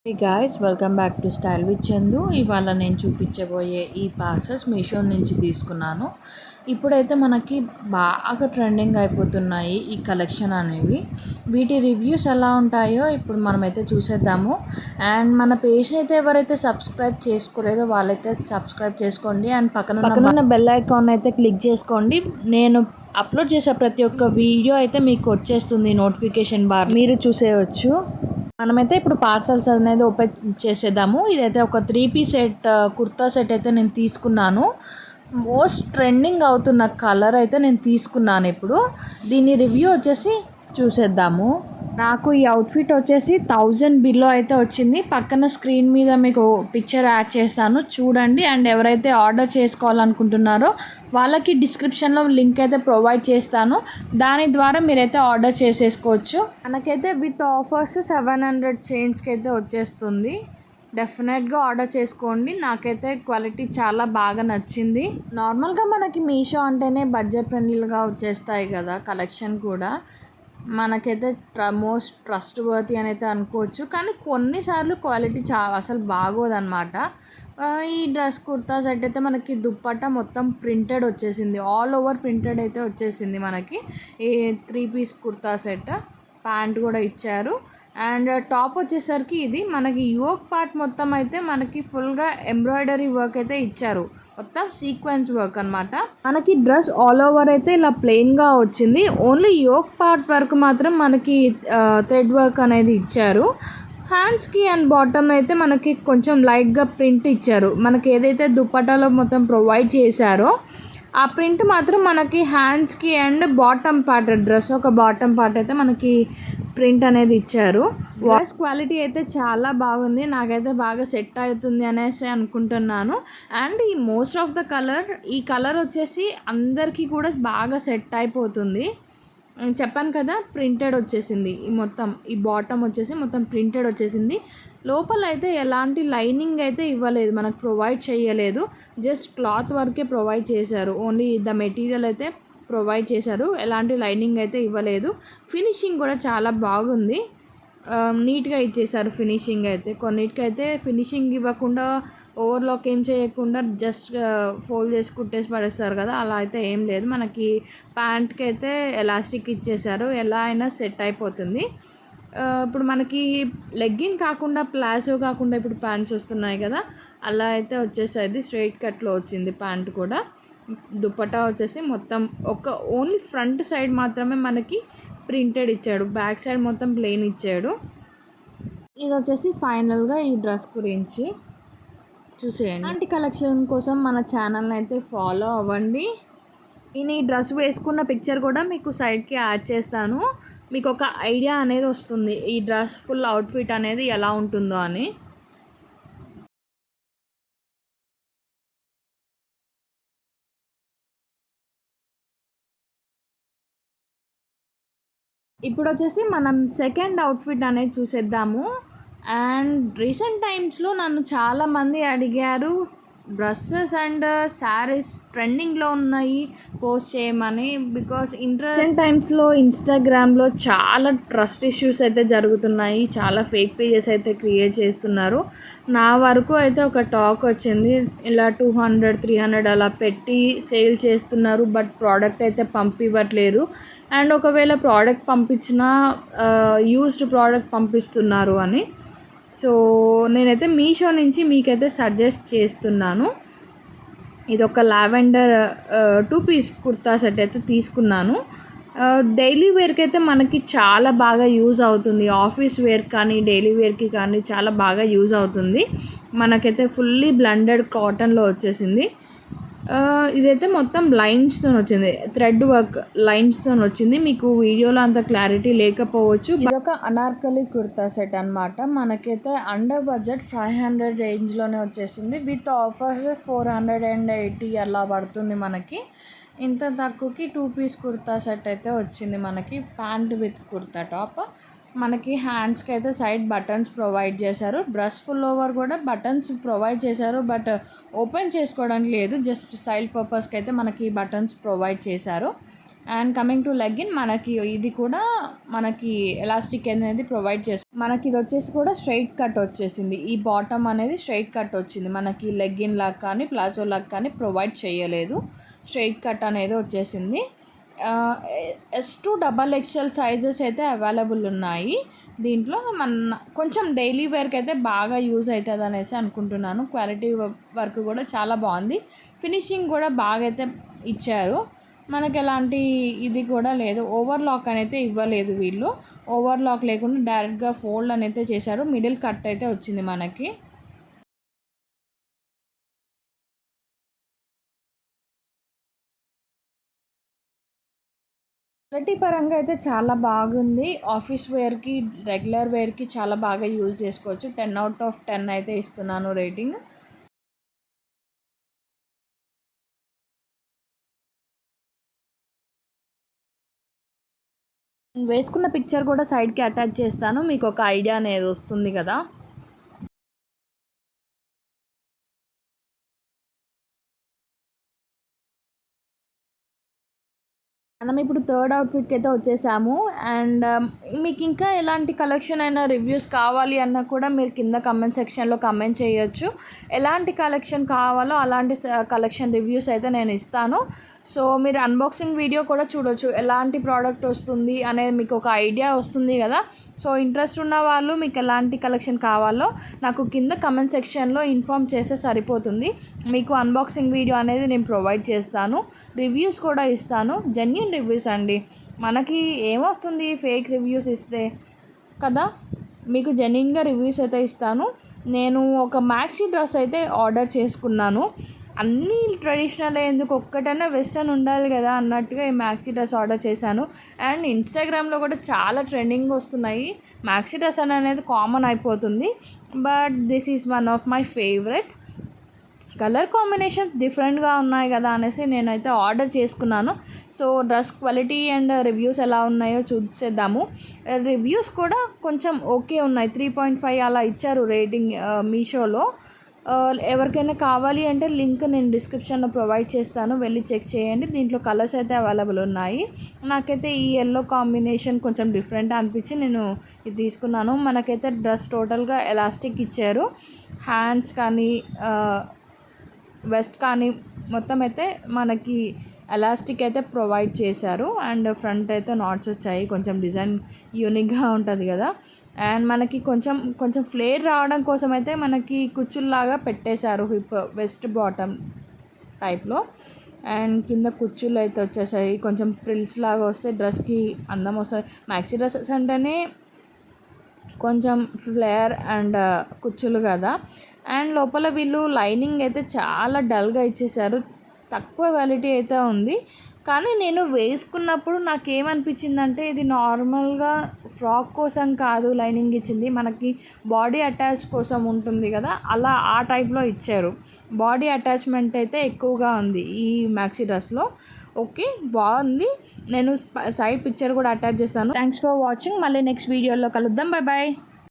Hey guys, welcome back to style with Chandu. ఇవాళ నేను చూపించబోయే ఈ పార్సల్స్ మీషో నుంచి తీసుకున్నాను. ఇప్పుడైతే మనకి బాగా ట్రెండింగ్ అయిపోతున్నాయి ఈ కలెక్షన్ అనేవి. వీటి రివ్యూస్ ఎలా ఉంటాయో ఇప్పుడు మనమైతే చూసేద్దాము. అండ్ మన పేజ్ని అయితే ఎవరైతే సబ్స్క్రైబ్ చేసుకోలేదో వాళ్ళైతే సబ్స్క్రైబ్ చేసుకోండి. అండ్ పక్కనున్న బెల్ ఐకాన్ అయితే క్లిక్ చేసుకోండి. నేను అప్లోడ్ చేసే ప్రతి ఒక్క వీడియో అయితే మీకు వచ్చేస్తుంది నోటిఫికేషన్ బార్, మీరు చూసేయచ్చు. మనమైతే ఇప్పుడు పార్సల్స్ అనేది ఓపెన్ చేసేద్దాము. ఇదైతే ఒక 3 పీస్ సెట్, కుర్తా సెట్ అయితే నేను తీసుకున్నాను. మోస్ట్ ట్రెండింగ్ అవుతున్న కలర్ అయితే నేను తీసుకున్నాను. ఇప్పుడు దీని రివ్యూ వచ్చేసి చూసేద్దాము. నాకు ఈ అవుట్ఫిట్ వచ్చేసి 1000 బిలో అయితే వచ్చింది. పక్కన స్క్రీన్ మీద మీకు పిక్చర్ యాడ్ చేస్తాను, చూడండి. అండ్ ఎవరైతే ఆర్డర్ చేసుకోవాలనుకుంటున్నారో వాళ్ళకి డిస్క్రిప్షన్లో లింక్ అయితే ప్రొవైడ్ చేస్తాను. దాని ద్వారా మీరైతే ఆర్డర్ చేసేసుకోవచ్చు. మనకైతే విత్ ఆఫర్స్ 700 చైన్స్కి అయితే వచ్చేస్తుంది. డెఫినెట్గా ఆర్డర్ చేసుకోండి. నాకైతే క్వాలిటీ చాలా బాగా నచ్చింది. నార్మల్గా మనకి మీషో అంటేనే బడ్జెట్ ఫ్రెండ్లీగా వచ్చేస్తాయి కదా కలెక్షన్ కూడా. మనకైతే మోస్ట్ ట్రస్ట్ వర్తీ అని అయితే అనుకోవచ్చు. కానీ కొన్నిసార్లు క్వాలిటీ అసలు బాగోదన్నమాట. ఈ డ్రెస్ కుర్తా సెట్ అయితే మనకి దుప్పట్టా మొత్తం ప్రింటెడ్ వచ్చేసింది. ఆల్ ఓవర్ ప్రింటెడ్ అయితే వచ్చేసింది మనకి. ఈ 3 పీస్ కుర్తా సెట్, ప్యాంట్ కూడా ఇచ్చారు. అండ్ టాప్ వచ్చేసరికి ఇది మనకి యోక్ పార్ట్ మొత్తం అయితే మనకి ఫుల్గా ఎంబ్రాయిడరీ వర్క్ అయితే ఇచ్చారు. మొత్తం సీక్వెన్స్ వర్క్ అనమాట. మనకి డ్రెస్ ఆల్ ఓవర్ అయితే ఇలా ప్లెయిన్గా వచ్చింది. ఓన్లీ యోక్ పార్ట్ వరకు మాత్రం మనకి థ్రెడ్ వర్క్ అనేది ఇచ్చారు. హ్యాండ్స్కి అండ్ బాటమ్ అయితే మనకి కొంచెం లైట్గా ప్రింట్ ఇచ్చారు. మనకి ఏదైతే దుప్పటాలో మొత్తం ప్రొవైడ్ చేశారో ఆ ప్రింట్ మాత్రం మనకి హ్యాండ్స్కి అండ్ బాటమ్ పార్ట్, డ్రెస్ ఒక బాటమ్ పార్ట్ అయితే మనకి ప్రింట్ అనేది ఇచ్చారు. డ్రెస్ క్వాలిటీ అయితే చాలా బాగుంది. నాకైతే బాగా సెట్ అవుతుంది అనేసి అనుకుంటున్నాను. అండ్ ఈ మోస్ట్ ఆఫ్ ద కలర్, ఈ కలర్ వచ్చేసి అందరికీ కూడా బాగా సెట్ అయిపోతుంది. చెప్పాను కదా, ప్రింటెడ్ వచ్చేసింది. ఈ బాటమ్ వచ్చేసి మొత్తం ప్రింటెడ్ వచ్చేసింది. లోపల అయితే ఎలాంటి లైనింగ్ అయితే ఇవ్వలేదు, మనకు ప్రొవైడ్ చేయలేదు. జస్ట్ క్లాత్ వరకే ప్రొవైడ్ చేశారు. ఓన్లీ ద మెటీరియల్ అయితే ప్రొవైడ్ చేశారు. ఎలాంటి లైనింగ్ అయితే ఇవ్వలేదు. ఫినిషింగ్ కూడా చాలా బాగుంది. నీట్గా ఇచ్చేసారు ఫినిషింగ్ అయితే. కొన్నిటికైతే ఫినిషింగ్ ఇవ్వకుండా, ఓవర్లాక్ ఏం చేయకుండా జస్ట్ ఫోల్డ్ చేసి కుట్టేసి పడేస్తారు కదా, అలా అయితే ఏం లేదు. మనకి ప్యాంట్కి అయితే ఎలాస్టిక్ ఇచ్చేసారు, ఎలా అయినా సెట్ అయిపోతుంది. ఇప్పుడు మనకి లెగ్గింగ్ కాకుండా, ప్లాజో కాకుండా ఇప్పుడు ప్యాంట్స్ వస్తున్నాయి కదా, అలా అయితే వచ్చేసేది. స్ట్రైట్ కట్లో వచ్చింది ప్యాంట్ కూడా. దుప్పటా వచ్చేసి మొత్తం ఓన్లీ ఫ్రంట్ సైడ్ మాత్రమే మనకి ప్రింటెడ్ ఇచ్చాడు, బ్యాక్ సైడ్ మొత్తం ప్లెయిన్ ఇచ్చాడు. ఇది వచ్చేసి ఫైనల్గా ఈ డ్రెస్ గురించి చూసేయండి. ఇలాంటి కలెక్షన్ కోసం మన ఛానల్ని అయితే ఫాలో అవ్వండి. నేను ఈ డ్రెస్ వేసుకున్న పిక్చర్ కూడా మీకు సైడ్కి యాడ్ చేస్తాను. మీకు ఒక ఐడియా అనేది వస్తుంది ఈ డ్రెస్ ఫుల్ అవుట్ఫిట్ అనేది ఎలా ఉంటుందో అని. ఇప్పుడు వచ్చేసి మనం సెకండ్ అవుట్ఫిట్ అనేది చూసేద్దాము. అండ్ రీసెంట్ టైమ్స్లో నన్ను చాలామంది అడిగారు డ్రెస్సెస్ అండ్ శారీస్ ట్రెండింగ్లో ఉన్నాయి పోస్ట్ చేయమని. బికాస్ రీసెంట్ టైమ్స్లో ఇన్స్టాగ్రామ్లో చాలా ట్రస్ట్ ఇష్యూస్ అయితే జరుగుతున్నాయి. చాలా ఫేక్ పేజెస్ అయితే క్రియేట్ చేస్తున్నారు. నా వరకు అయితే ఒక టాక్ వచ్చింది, ఇలా 200-300 అలా పెట్టి సేల్ చేస్తున్నారు, బట్ ప్రోడక్ట్ అయితే పంపివ్వట్లేదు. అండ్ ఒకవేళ ప్రోడక్ట్ పంపించినా యూజ్డ్ ప్రోడక్ట్ పంపిస్తున్నారు అని. సో నేనైతే మీషో నుంచి మీకైతే సజెస్ట్ చేస్తున్నాను. ఇది ఒక లావెండర్ 2 పీస్ కుర్తా సెట్ అయితే తీసుకున్నాను. డైలీ వేర్కి అయితే మనకి చాలా బాగా యూజ్ అవుతుంది. ఆఫీస్ వేర్ కానీ డైలీ వేర్కి కానీ చాలా బాగా యూజ్ అవుతుంది. మనకైతే ఫుల్లీ బ్లెండెడ్ కాటన్లో వచ్చేసింది. ఇదైతే మొత్తం లైన్స్తో వచ్చింది, థ్రెడ్ వర్క్ లైన్స్తో వచ్చింది. మీకు వీడియోలో అంత క్లారిటీ లేకపోవచ్చు. ఇదొక అనార్కలి కుర్తా సెట్ అనమాట. మనకైతే అండర్ బడ్జెట్ 500 రేంజ్లోనే వచ్చేసింది. విత్ ఆఫర్స్ 480 అలా పడుతుంది మనకి. ఇంత తక్కువకి 2 పీస్ కుర్తా సెట్ అయితే వచ్చింది మనకి. Pant with kurta top. మనకి హ్యాండ్స్కి అయితే సైడ్ బటన్స్ ప్రొవైడ్ చేశారు. డ్రెస్ ఫుల్ ఓవర్ కూడా బటన్స్ ప్రొవైడ్ చేశారు, బట్ ఓపెన్ చేసుకోవడానికి లేదు. జస్ట్ స్టైల్ పర్పస్కి అయితే మనకి బటన్స్ ప్రొవైడ్ చేశారు. అండ్ కమింగ్ టు లెగ్గిన్, మనకి ఇది కూడా మనకి ఎలాస్టిక్ అనేది ప్రొవైడ్ చేస్తుంది. మనకి ఇది వచ్చేసి కూడా స్ట్రైట్ కట్ వచ్చేసింది. ఈ బాటమ్ అనేది స్ట్రైట్ కట్ వచ్చింది. మనకి లెగ్గిన్ లాగా కానీ ప్లాజో లాగా కానీ ప్రొవైడ్ చేయలేదు. స్ట్రైట్ కట్ అనేది వచ్చేసింది. S2 XXL సైజెస్ అయితే అవైలబుల్ ఉన్నాయి. దీంట్లో కొంచెం డైలీ వేర్కి అయితే బాగా యూజ్ అవుతుంది అనేసి అనుకుంటున్నాను. క్వాలిటీ వర్క్ కూడా చాలా బాగుంది. ఫినిషింగ్ కూడా బాగా అయితే ఇచ్చారు. మనకి ఎలాంటి ఇది కూడా లేదు. ఓవర్లాక్ అనేది ఇవ్వలేదు వీళ్ళు. ఓవర్లాక్ లేకుండా డైరెక్ట్గా ఫోల్డ్ అనేది చేశారు. మిడిల్ కట్ అయితే వచ్చింది మనకి. క్వాలిటీ పరంగా అయితే చాలా బాగుంది. ఆఫీస్ వేర్కి, రెగ్యులర్ వేర్కి చాలా బాగా యూజ్ చేసుకోవచ్చు. 10/10 అయితే ఇస్తున్నాను రేటింగ్. వేసుకున్న పిక్చర్ కూడా సైడ్కి అటాచ్ చేస్తాను, మీకు ఒక ఐడియా అనేది వస్తుంది కదా. మనం ఇప్పుడు థర్డ్ అవుట్ఫిట్కి అయితే వచ్చేసాము. అండ్ మీకు ఇంకా ఎలాంటి కలెక్షన్ అయినా రివ్యూస్ కావాలి అన్నా కూడా మీరు కింద కమెంట్ సెక్షన్లో కమెంట్ చేయొచ్చు. ఎలాంటి కలెక్షన్ కావాలో అలాంటి కలెక్షన్ రివ్యూస్ అయితే నేను ఇస్తాను. సో మీరు అన్బాక్సింగ్ వీడియో కూడా చూడొచ్చు, ఎలాంటి ప్రోడక్ట్ వస్తుంది అనేది మీకు ఒక ఐడియా వస్తుంది కదా. సో ఇంట్రెస్ట్ ఉన్న వాళ్ళు మీకు ఎలాంటి కలెక్షన్ కావాలో నాకు కింద కమెంట్ సెక్షన్లో ఇన్ఫామ్ చేస్తే సరిపోతుంది. మీకు అన్బాక్సింగ్ వీడియో అనేది నేను ప్రొవైడ్ చేస్తాను, రివ్యూస్ కూడా ఇస్తాను. జెన్యూన్ రివ్యూస్ అండి, మనకి ఏమొస్తుంది ఫేక్ రివ్యూస్ ఇస్తే కదా. మీకు జెన్యూన్గా రివ్యూస్ అయితే ఇస్తాను. నేను ఒక మ్యాక్సీ డ్రెస్ అయితే ఆర్డర్ చేసుకున్నాను. అన్నీ ట్రెడిషనల్ ఎందుకు, ఒక్కటైనా వెస్టర్న్ ఉండాలి కదా అన్నట్టుగా ఈ మ్యాక్సీ డ్రెస్ ఆర్డర్ చేశాను. అండ్ ఇన్స్టాగ్రామ్లో కూడా చాలా ట్రెండింగ్ వస్తున్నాయి. మ్యాక్సీ డ్రెస్ అనేది కామన్ అయిపోతుంది, but this is one of my favourite. Colour combinations డిఫరెంట్గా ఉన్నాయి కదా అనేసి నేనైతే ఆర్డర్ చేసుకున్నాను. So dress quality and reviews ఎలా ఉన్నాయో చూసేద్దాము. రివ్యూస్ కూడా కొంచెం ఓకే ఉన్నాయి. 3.5 అలా ఇచ్చారు రేటింగ్ మీషోలో. ఎవరికైనా కావాలి అంటే లింక్ నేను డిస్క్రిప్షన్లో ప్రొవైడ్ చేస్తాను, వెళ్ళి చెక్ చేయండి. దీంట్లో కలర్స్ అయితే అవైలబుల్ ఉన్నాయి. నాకైతే ఈ ఎల్లో కాంబినేషన్ కొంచెం డిఫరెంట్ అనిపించి నేను ఇది తీసుకున్నాను. మనకైతే డ్రెస్ టోటల్గా ఎలాస్టిక్ ఇచ్చారు. హ్యాండ్స్ కానీ వెస్ట్ కానీ మొత్తం అయితే మనకి ఎలాస్టిక్ అయితే ప్రొవైడ్ చేశారు. అండ్ ఫ్రంట్ అయితే నాట్స్ వచ్చాయి, కొంచెం డిజైన్ యూనిక్గా ఉంటుంది కదా. అండ్ మనకి కొంచెం ఫ్లేర్ రావడం కోసం అయితే మనకి కుచ్చుల్లాగా పెట్టేశారు హిప్ వెస్ట్ బాటమ్ టైప్లో. అండ్ కింద కుచ్చులు అయితే వచ్చేసాయి, కొంచెం ఫ్రిల్స్ లాగా వస్తే డ్రెస్కి అందం వస్తుంది. మ్యాక్సీ డ్రెస్సెస్ అంటేనే కొంచెం ఫ్లేర్ అండ్ కుచ్చులు కదా. అండ్ లోపల వీళ్ళు లైనింగ్ అయితే చాలా డల్గా ఇచ్చేసారు, తక్కువ క్వాలిటీ అయితే ఉంది. కానీ నేను వేసుకున్నప్పుడు నాకేమనిపించిందంటే ఇది నార్మల్గా ఫ్రాక్ కోసం కాదు లైనింగ్ ఇచ్చింది, మనకి బాడీ అటాచ్ కోసం ఉంటుంది కదా, అలా ఆ టైప్లో ఇచ్చారు. బాడీ అటాచ్మెంట్ అయితే ఎక్కువగా ఉంది ఈ మ్యాక్సీ డ్రెస్లో. ఓకే, బాగుంది. నేను సైడ్ పిక్చర్ కూడా అటాచ్ చేస్తాను. Thanks for watching. మళ్ళీ నెక్స్ట్ వీడియోలో కలుద్దాం. Bye bye.